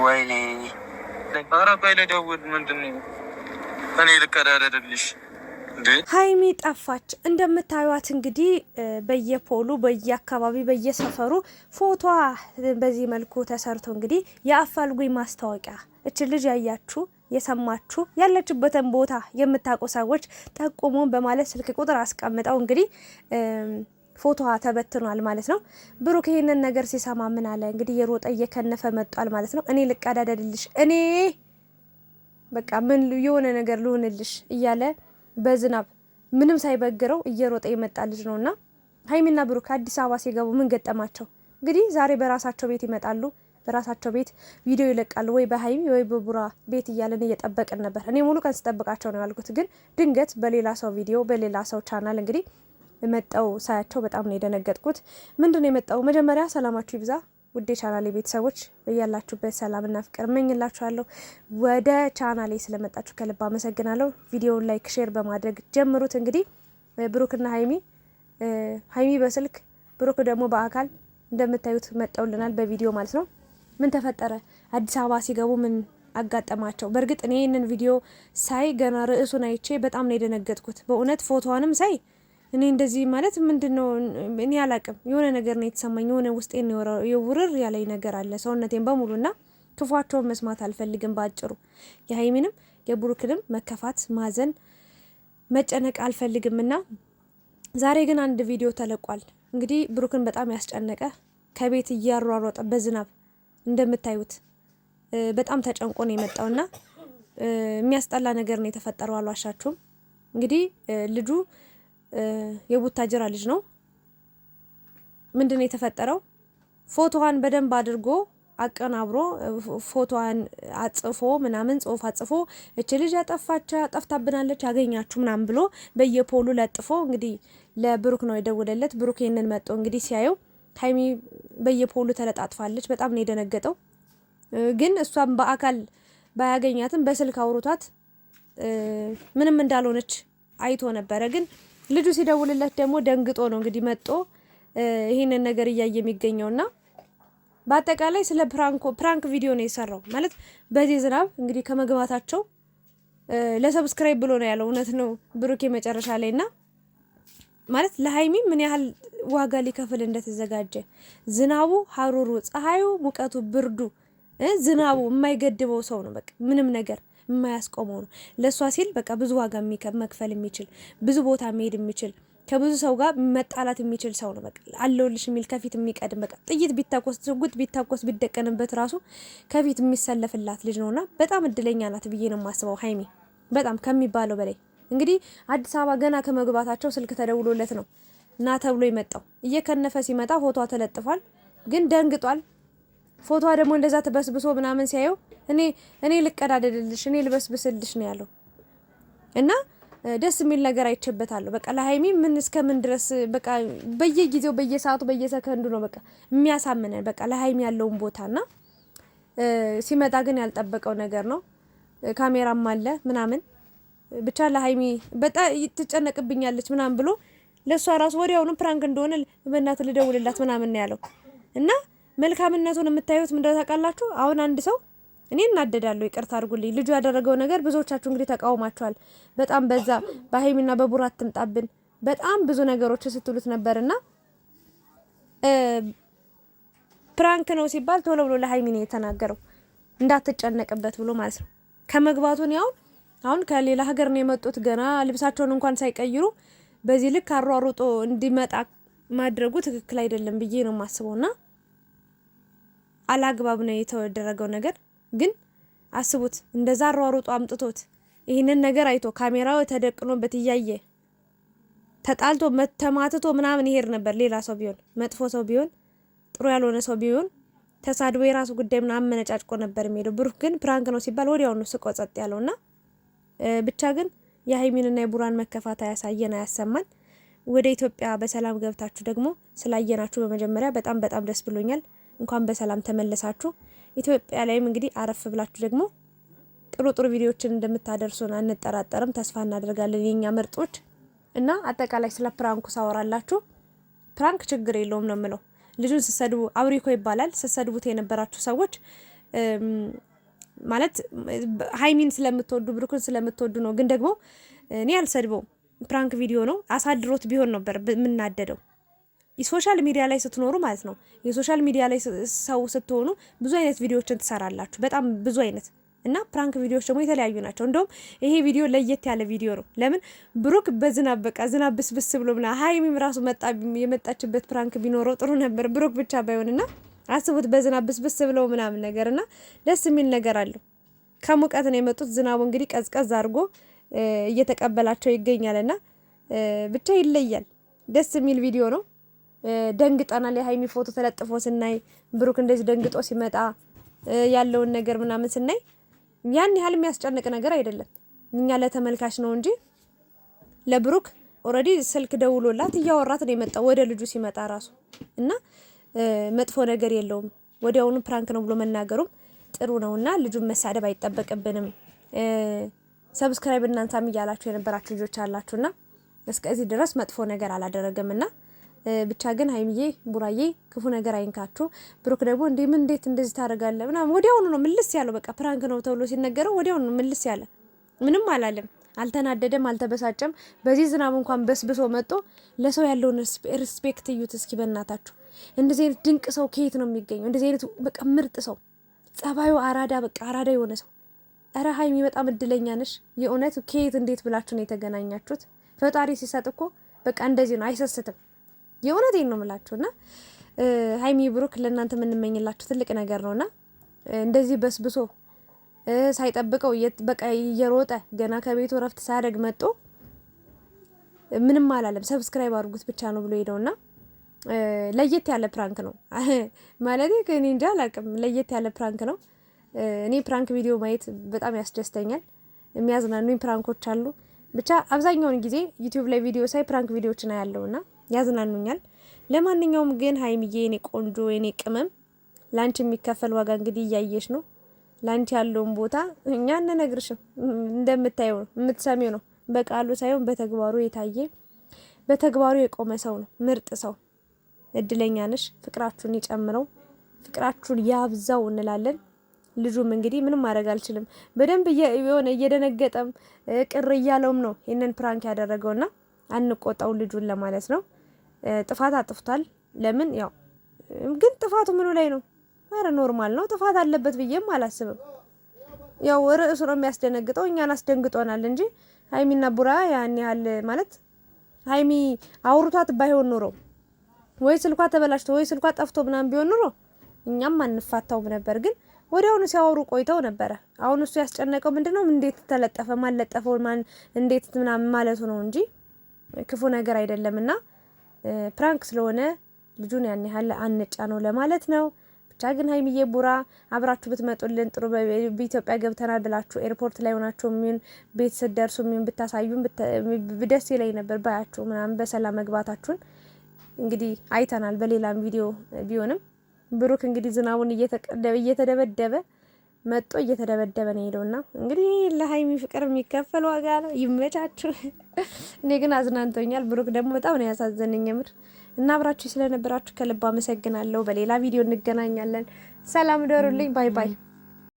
ወይኔ ኧረ ቆይ ልደውል። ምንድን ነው እኔ ልቀዳደድልሽ? ሀይሚ ጠፋች። እንደምታዩት እንግዲህ በየፖሉ በየአካባቢ በየሰፈሩ ፎቶዋ በዚህ መልኩ ተሰርቶ እንግዲህ የአፋልጉኝ ማስታወቂያ እች ልጅ ያያችሁ የሰማችሁ ያለችበትን ቦታ የምታውቁ ሰዎች ጠቁሙን በማለት ስልክ ቁጥር አስቀምጠው እንግዲህ ፎቶዋ ተበትኗል ማለት ነው። ብሩክ ይሄንን ነገር ሲሰማ ምን አለ እንግዲህ የሮጠ እየከነፈ መጧል ማለት ነው። እኔ ልቀዳደድልሽ፣ እኔ በቃ ምን የሆነ ነገር ልሆንልሽ እያለ በዝናብ ምንም ሳይበግረው እየሮጠ የመጣ ልጅ ነውና ሀይሚና ብሩክ አዲስ አበባ ሲገቡ ምን ገጠማቸው? እንግዲህ ዛሬ በራሳቸው ቤት ይመጣሉ፣ በራሳቸው ቤት ቪዲዮ ይለቃሉ። ወይ በሀይሚ ወይ በቡራ ቤት እያለን እየጠበቅን ነበር። እኔ ሙሉ ቀን ስጠብቃቸው ነው ያልኩት፣ ግን ድንገት በሌላ ሰው ቪዲዮ በሌላ ሰው ቻናል እንግዲህ መጣው ሳያቸው በጣም ነው የደነገጥኩት። ምንድነው የመጣው? መጀመሪያ ሰላማችሁ ይብዛ ውዴ ቻናሌ ቤተሰቦች በያላችሁበት ሰላምና ፍቅር እመኝላችኋለሁ። ወደ ቻናሌ ስለመጣችሁ ከልብ አመሰግናለሁ። ቪዲዮውን ላይክ ሼር በማድረግ ጀምሩት። እንግዲህ ብሩክና ሀይሚ በስልክ ብሩክ ደግሞ በአካል እንደምታዩት መጣውልናል በቪዲዮ ማለት ነው። ምን ተፈጠረ? አዲስ አበባ ሲገቡ ምን አጋጠማቸው? በእርግጥ እኔ ይህንን ቪዲዮ ሳይ ገና ርዕሱን አይቼ በጣም ነው የደነገጥኩት። በእውነት ፎቶዋንም ሳይ እኔ እንደዚህ ማለት ምንድነው እኔ አላቅም። የሆነ ነገር ነው የተሰማኝ። የሆነ ውስጤን የውርር ያለኝ ነገር አለ ሰውነቴን በሙሉና ክፏቸውን መስማት አልፈልግም። ባጭሩ የሀይሚንም የብሩክንም መከፋት፣ ማዘን፣ መጨነቅ አልፈልግምና ዛሬ ግን አንድ ቪዲዮ ተለቋል። እንግዲህ ብሩክን በጣም ያስጨነቀ ከቤት እያሯሯጠ በዝናብ እንደምታዩት በጣም ተጨንቆ ነው የመጣውና የሚያስጠላ ነገር ነው የተፈጠረው። አልዋሻችሁም። እንግዲህ ልጁ የቡታጅራ ልጅ ነው። ምንድነው የተፈጠረው? ፎቶዋን በደንብ አድርጎ አቀናብሮ ፎቶዋን አጽፎ ምናምን ጽሁፍ አጽፎ እቺ ልጅ ጠፍታብናለች ያገኛችሁ ምናምን ብሎ በየፖሉ ለጥፎ እንግዲህ ለብሩክ ነው የደወለለት። ብሩክ ይሄንን መጥቶ እንግዲህ ሲያየው ሀይሚ በየፖሉ ተለጣጥፋለች። በጣም ነው የደነገጠው። ግን እሷም በአካል ባያገኛትም በስልክ አውሮታት ምንም እንዳልሆነች አይቶ ነበረ። ግን ልጁ ሲደውልለት ደግሞ ደንግጦ ነው እንግዲህ መጥቶ ይሄንን ነገር እያየ የሚገኘውና በአጠቃላይ ስለ ፕራንክ ቪዲዮ ነው የሰራው ማለት በዚህ ዝናብ እንግዲህ ከመግባታቸው ለሰብስክራይብ ብሎ ነው ያለው። እውነት ነው ብሩክ የመጨረሻ ላይና ማለት ለሀይሚ ምን ያህል ዋጋ ሊከፍል እንደተዘጋጀ ዝናቡ፣ ሀሩሩ፣ ፀሐዩ፣ ሙቀቱ፣ ብርዱ፣ ዝናቡ የማይገድበው ሰው ነው። በቃ ምንም ነገር የማያስቆመው ነው። ለሷ ሲል በቃ ብዙ ዋጋ መክፈል የሚችል ብዙ ቦታ መሄድ የሚችል ከብዙ ሰው ጋር መጣላት የሚችል ሰው ነው። በቃ አለውልሽ የሚል ከፊት የሚቀድም በቃ ጥይት ቢታኮስ ጉት ቢታኮስ ቢደቀንበት ራሱ ከፊት የሚሰለፍላት ልጅ ነውና በጣም እድለኛ ናት ብዬ ነው የማስበው ሀይሚ በጣም ከሚባለው በላይ። እንግዲህ አዲስ አበባ ገና ከመግባታቸው ስልክ ተደውሎለት ነው ና ተብሎ የመጣው። እየከነፈ ሲመጣ ፎቶዋ ተለጥፏል፣ ግን ደንግጧል። ፎቶዋ ደግሞ እንደዛ ተበስብሶ ምናምን ሲያየው እኔ ልቀዳደድልሽ እኔ ልበስብስልሽ ነው ያለው እና ደስ የሚል ነገር አይቼበታለሁ። በቃ ለሀይሚ ምን እስከምን ድረስ በቃ በየጊዜው በየሰዓቱ በየሰከንዱ ነው በቃ የሚያሳምነን በቃ ለሀይሚ ያለውን ቦታና ሲመጣ ግን ያልጠበቀው ነገር ነው። ካሜራም አለ ምናምን ብቻ ለሀይሚ በጣም ትጨነቅብኛለች ምናምን ብሎ ለሷ ራስ ወዲያውኑ ፕራንክ እንደሆነ በእናት ልደውልላት ምናምን ነው ያለው እና መልካምነቱን የምታዩት ምን ታውቃላችሁ? አሁን አንድ ሰው እኔ እናደዳለሁ፣ ይቅርታ አድርጉልኝ። ልጁ ያደረገው ነገር ብዙዎቻችሁ እንግዲህ ተቃውማችኋል። በጣም በዛ በሀይሚና በቡራ አትምጣብን በጣም ብዙ ነገሮች ስትሉት ነበርና ፕራንክ ነው ሲባል ቶሎ ብሎ ለሀይሚ ነው የተናገረው እንዳትጨነቅበት ብሎ ማለት ነው። ከመግባቱን ያው አሁን ከሌላ ሀገር ነው የመጡት ገና ልብሳቸውን እንኳን ሳይቀይሩ በዚህ ልክ አሯሩጦ እንዲመጣ ማድረጉ ትክክል አይደለም ብዬ ነው የማስበውና አላግባብ ነው የተደረገው ነገር። ግን አስቡት እንደዛ አሯሩጦ አምጥቶት ይሄንን ነገር አይቶ ካሜራው ተደቅኖበት እያየ ተጣልቶ መተማትቶ ምናምን ይሄድ ነበር። ሌላ ሰው ቢሆን መጥፎ ሰው ቢሆን ጥሩ ያልሆነ ሰው ቢሆን ተሳድቦ የራሱ ጉዳይ ምናምን መነጫጭቆ ነበር የሚሄደው። ብሩክ ግን ፕራንክ ነው ሲባል ወዲያው ነው ስቆ ጸጥ ያለውና ብቻ ግን የሀይሚንና የቡራን መከፋት ያሳየን አያሰማን። ወደ ኢትዮጵያ በሰላም ገብታችሁ ደግሞ ስላየናችሁ በመጀመሪያ በጣም ደስ ብሎኛል። እንኳን በሰላም ተመለሳችሁ። ኢትዮጵያ ላይም እንግዲህ አረፍ ብላችሁ ደግሞ ጥሩ ቪዲዮዎችን እንደምታደርሱን አንጠራጠርም፣ ተስፋ እናደርጋለን የኛ ምርጦች። እና አጠቃላይ ስለ ፕራንኩ ሳወራላችሁ ፕራንክ ችግር የለውም ነው የምለው። ልጁን ስሰድቡ አብሪኮ ይባላል። ስሰድቡት የነበራችሁ ሰዎች ማለት ሃይሚን ስለምትወዱ ብሩክን ስለምትወዱ ነው። ግን ደግሞ እኔ አልሰድበውም። ፕራንክ ቪዲዮ ነው። አሳድሮት ቢሆን ነበር የምናደደው። የሶሻል ሚዲያ ላይ ስትኖሩ ማለት ነው። የሶሻል ሚዲያ ላይ ሰው ስትሆኑ ብዙ አይነት ቪዲዮዎችን ትሰራላችሁ። በጣም ብዙ አይነት እና ፕራንክ ቪዲዮዎች ደግሞ የተለያዩ ናቸው። እንደውም ይሄ ቪዲዮ ለየት ያለ ቪዲዮ ነው። ለምን ብሩክ በዝናብ በቃ ዝናብ ብስብስ ብሎ ምና ሃይሚም ራሱ የመጣችበት ፕራንክ ቢኖረው ጥሩ ነበር። ብሩክ ብቻ ባይሆንና አስቡት በዝናብ ብስብስ ብለው ምናምን ነገርና ደስ የሚል ነገር አለው። ከሙቀት ነው የመጡት። ዝናቡ እንግዲህ ቀዝቀዝ አድርጎ እየተቀበላቸው ይገኛልና ብቻ ይለያል። ደስ የሚል ቪዲዮ ነው። ደንግጠናል። የሃይሚ ፎቶ ተለጥፎ ስናይ ብሩክ እንደዚህ ደንግጦ ሲመጣ ያለውን ነገር ምናምን ስናይ ያን ያህል የሚያስጨንቅ ነገር አይደለም። እኛ ለተመልካች ነው እንጂ ለብሩክ ኦልሬዲ ስልክ ደውሎላት እያወራት ነው የመጣው ወደ ልጁ ሲመጣ ራሱ እና መጥፎ ነገር የለውም። ወዲያውኑ ፕራንክ ነው ብሎ መናገሩም ጥሩ ነውና ልጁን መሳደብ አይጠበቅብንም። ሰብስክራይብ እናንተም እያላችሁ የነበራችሁ ልጆች አላችሁና እስከዚህ ድረስ መጥፎ ነገር አላደረገምና ብቻ ግን ሃይሚዬ ቡራዬ ክፉ ነገር አይንካችሁ። ብሩክ ደግሞ እንዴት እንደዚህ ታደርጋለህ ምናምን ወዲያውኑ ነው ምልስ ያለው። በቃ ፕራንክ ነው ተብሎ ሲነገረው ወዲያውኑ ነው ምልስ ያለ። ምንም አላለም፣ አልተናደደም፣ አልተበሳጨም። በዚህ ዝናብ እንኳን በስብሶ መጥቶ ለሰው ያለውን ሪስፔክት እዩት እስኪ በእናታችሁ። እንደዚህ አይነት ድንቅ ሰው ከየት ነው የሚገኘው? እንደዚህ አይነት በቃ ምርጥ ሰው፣ ጸባዩ አራዳ፣ በቃ አራዳ የሆነ ሰው። እረ ሃይሚ በጣም እድለኛ ነሽ የእውነት። ከየት እንዴት ብላችሁ ነው የተገናኛችሁት? ፈጣሪ ሲሰጥ እኮ በቃ እንደዚህ ነው፣ አይሰስትም። የእውነቴን ነው የምላችሁና ሃይሚ ብሩክ ለእናንተ የምንመኝላችሁ ትልቅ ነገር ነውና እንደዚህ በስብሶ ሳይጠብቀው በቃ እየሮጠ ገና ከቤቱ ረፍት ሳያደርግ መጥቶ ምንም አላለም። ሰብስክራይብ አድርጉት ብቻ ነው ብሎ ሄደውና ለየት ያለ ፕራንክ ነው ማለት ከኔ እንጃ አላውቅም። ለየት ያለ ፕራንክ ነው። እኔ ፕራንክ ቪዲዮ ማየት በጣም ያስደስተኛል። የሚያዝናኑኝ ፕራንኮች አሉ። ብቻ አብዛኛውን ጊዜ ዩቲዩብ ላይ ቪዲዮ ሳይ ፕራንክ ቪዲዮዎች ነው ያለውና ያዝናኑኛል። ለማንኛውም ግን ሃይሚዬ የኔ ቆንጆ የኔ ቅመም ላንቺ የሚከፈል ዋጋ እንግዲህ እያየሽ ነው። ላንቺ ያለውን ቦታ እኛ እንነግርሽም እንደምታየው ነው የምትሰሚው ነው። በቃሉ ሳይሆን በተግባሩ የታየ በተግባሩ የቆመ ሰው ነው። ምርጥ ሰው። እድለኛ ነሽ። ፍቅራችሁን ይጨምረው፣ ፍቅራችሁን ያብዛው እንላለን። ልጁም እንግዲህ ምንም ማድረግ አልችልም በደንብ የሆነ እየደነገጠም ቅር እያለውም ነው ይሄንን ፕራንክ ያደረገውና አንቆጣው ልጁን ለማለት ነው። ጥፋት አጥፍቷል። ለምን ያው ግን ጥፋቱ ምኑ ላይ ነው? አረ ኖርማል ነው። ጥፋት አለበት ብዬም አላስብም። ያው ርዕሱ ነው የሚያስደነግጠው። እኛን አስደንግጦናል እንጂ ሃይሚና ቡራ ያን ያህል ማለት ሃይሚ አውርቷት ባይሆን ኖሮ ወይ ስልኳ ተበላሽቶ ወይ ስልኳ ጠፍቶ ምናምን ቢሆን ኖሮ እኛም አንፋታውም ነበር። ግን ወዲያውኑ ሲያወሩ ቆይተው ነበረ። አሁን እሱ ያስጨነቀው ምንድነው? እንዴት ተለጠፈ፣ ማን ለጠፈው፣ ማን እንዴት ምናምን ማለቱ ነው እንጂ ክፉ ነገር አይደለምና ፕራንክ ስለሆነ ልጁን ያን ያህል አንጫ ነው ለማለት ነው። ብቻ ግን ሃይሚዬ ቡራ አብራችሁ ብትመጡልን ጥሩ። በኢትዮጵያ ገብተናል ብላችሁ ኤርፖርት ላይ ሆናችሁ ምን ቤት ስትደርሱ ምን ብታሳዩን ደስ ይለኝ ነበር ባያችሁ ምናምን በሰላም መግባታችሁን እንግዲህ አይተናል። በሌላም ቪዲዮ ቢሆንም ብሩክ እንግዲህ ዝናቡን እየተደበደበ መጥቶ እየተደበደበ ነው ሄደውና እንግዲህ ለሃይሚ ፍቅር የሚከፈል ዋጋ ነው። ይመቻችሁ። እኔ ግን አዝናንቶኛል። ብሩክ ደግሞ በጣም ነው ያሳዘነኝ የምር። እና አብራችሁ ስለነበራችሁ ከልብ አመሰግናለሁ። በሌላ ቪዲዮ እንገናኛለን። ሰላም ደሩልኝ። ባይ ባይ።